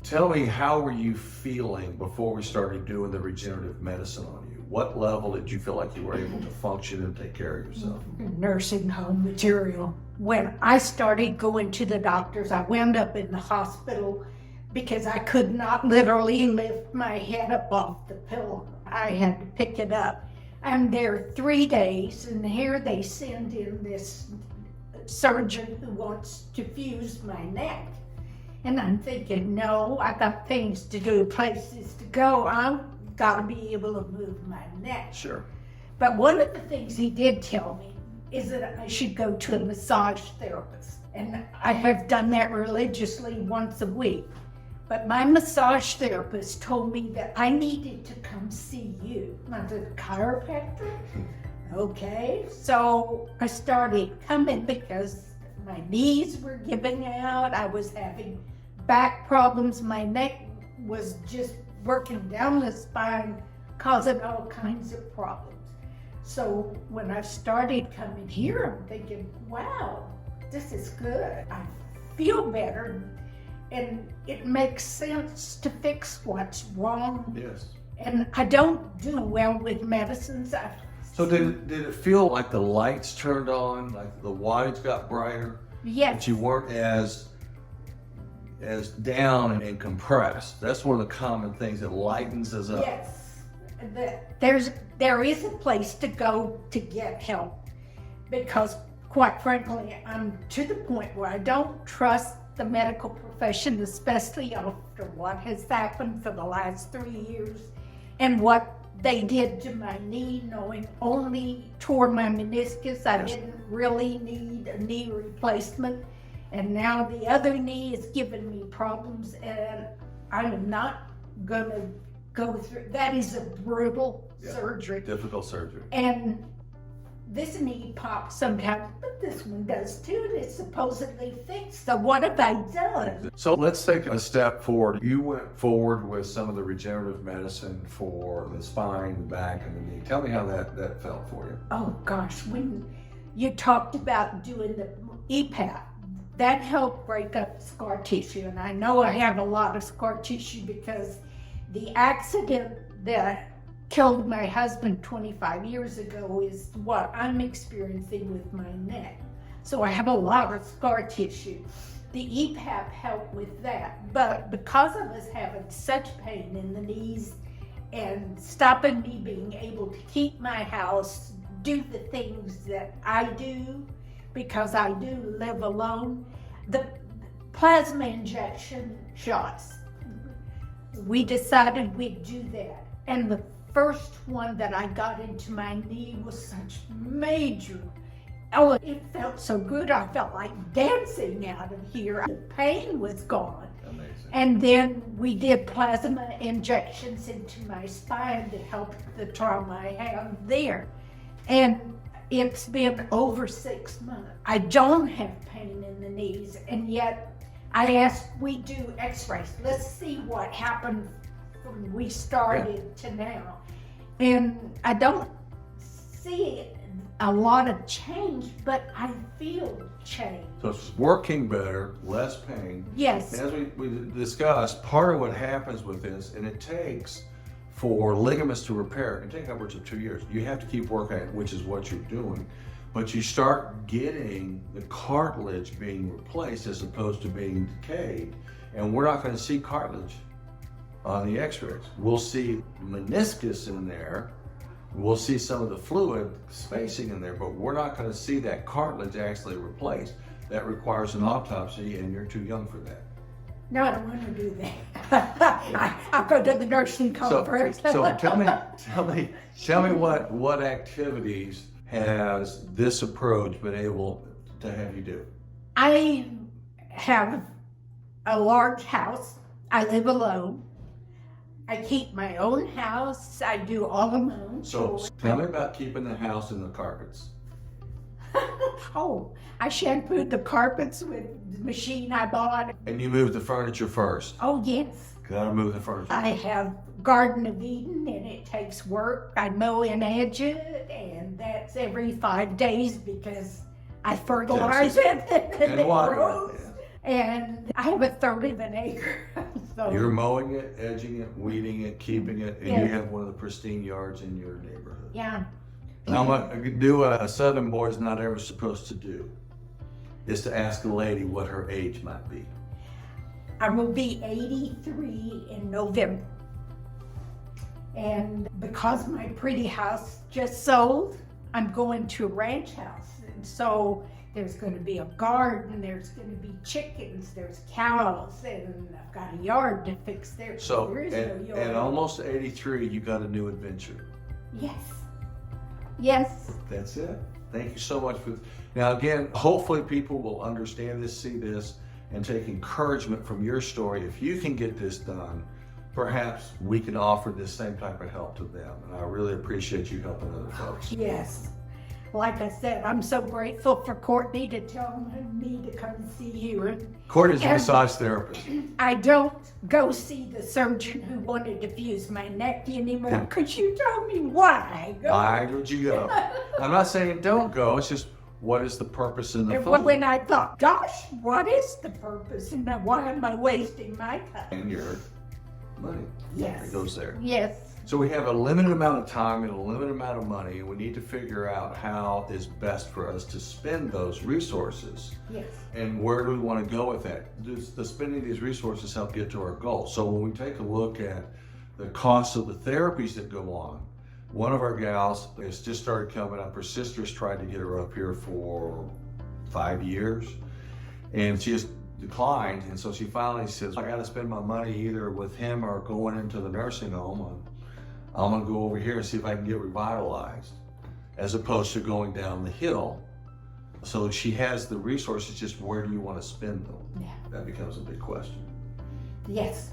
Tell me, how were you feeling before we started doing the regenerative medicine on you? What level did you feel like you were able to function and take care of yourself? Nursing home material. When I started going to the doctors, I wound up in the hospital because I could not literally lift my head up off the pillow. I had to pick it up. I'm there 3 days, and here they send in this surgeon who wants to fuse my neck. And I'm thinking, no, I got things to do, places to go. I've got to be able to move my neck. Sure. But one of the things he did tell me is that I should go to a massage therapist. And I have done that religiously once a week. But my massage therapist told me that I needed to come see you. I said, chiropractor? Okay. So I started coming because my knees were giving out. I was having back problems. My neck was just working down the spine, causing all kinds of problems. So when I started coming here, I'm thinking, wow, this is good. I feel better. And it makes sense to fix what's wrong. Yes. And I don't do well with medicines. So did it feel like the lights turned on, like the wattage got brighter? Yes. That you weren't as down and compressed? That's one of the common things that lightens us up. Yes. There is a place to go to get help, because quite frankly, I'm to the point where I don't trust the medical profession, especially after what has happened for the last 3 years and what they did to my knee, knowing only tore my meniscus. I didn't really need a knee replacement. And now the other knee is giving me problems, and I'm not gonna go through. That is a brutal surgery. Difficult surgery. And this knee pops sometimes, but this one does too, and it's supposedly fixed. So what have I done? So let's take a step forward. You went forward with some of the regenerative medicine for the spine, the back, and the knee. Tell me how that felt for you. Oh gosh, when you talked about doing the EPAP, that helped break up scar tissue. And I know I have a lot of scar tissue because the accident that killed my husband 25 years ago is what I'm experiencing with my neck. So I have a lot of scar tissue. The EPAP helped with that. But because of us having such pain in the knees and stopping me being able to keep my house, do the things that I do, because I do live alone, the plasma injection shots, we decided we'd do that. And the first one that I got into my knee was such major, it felt so good. I felt like dancing out of here. The pain was gone. Amazing. And then we did plasma injections into my spine to help the trauma I have there. And it's been over 6 months. I don't have pain in the knees, and yet I asked, we do x-rays. Let's see what happened from we started to now. And I don't see a lot of change, but I feel change. So it's working better, less pain. Yes. As we discussed, part of what happens with this, and it takes for ligaments to repair, it can take upwards of 2 years. You have to keep working at it, which is what you're doing. But you start getting the cartilage being replaced as opposed to being decayed. And we're not going to see cartilage on the x-rays. We'll see meniscus in there. We'll see some of the fluid spacing in there, but we're not going to see that cartilage actually replaced. That requires an autopsy, and you're too young for that. No, I don't want to do that. I'll go to the nursing home first. So tell me what activities has this approach been able to have you do? I have a large house. I live alone. I keep my own house. I do all of my own So chores. tell me about keeping the house and the carpets. Oh, I shampooed the carpets with the machine I bought. And you move the furniture first. Oh, yes. Gotta move the furniture. I have Garden of Eden, and it takes work. I mow and edge it, and that's every 5 days because I fertilize it and it water. grows. And I have a third of an acre. So You're mowing it, edging it, weeding it, keeping it, and you Yes. have one of the pristine yards in your neighborhood. yeah, Now, I'm gonna do a Southern boy's not ever supposed to do, is to ask a lady what her age might be. I will be 83 in November. And because my pretty house just sold, I'm going to a ranch house. And so there's going to be a garden, there's going to be chickens, there's cows, and I've got a yard to fix there. So, there is no yard. at almost 83, you got a new adventure. Yes. Yes. That's it. Thank you so much for. Now, again, hopefully people will understand this, see this, and take encouragement from your story. If you can get this done, perhaps we can offer this same type of help to them. And I really appreciate you helping other folks. Yes. Like I said, I'm so grateful for Courtney to tell me to come see you. And Courtney's a massage therapist. I don't go see the surgeon who wanted to fuse my neck anymore because you told me why. Why would you go? I'm not saying don't go. It's just, what is the purpose in the And phone? when I thought, gosh, what is the purpose? And why am I wasting my time? And your money. Yes. It goes there. Yes. So we have a limited amount of time and a limited amount of money, and we need to figure out how is best for us to spend those resources. Yes. And where do we want to go with that? Does the spending these resources help get to our goal? So when we take a look at the cost of the therapies that go on, one of our gals has just started coming up. Her sister's tried to get her up here for 5 years, and she just declined. And so she finally says, I got to spend my money either with him or going into the nursing home. I'm going to go over here and see if I can get revitalized, as opposed to going down the hill. So she has the resources, just where do you want to spend them? Yeah. That becomes a big question. Yes.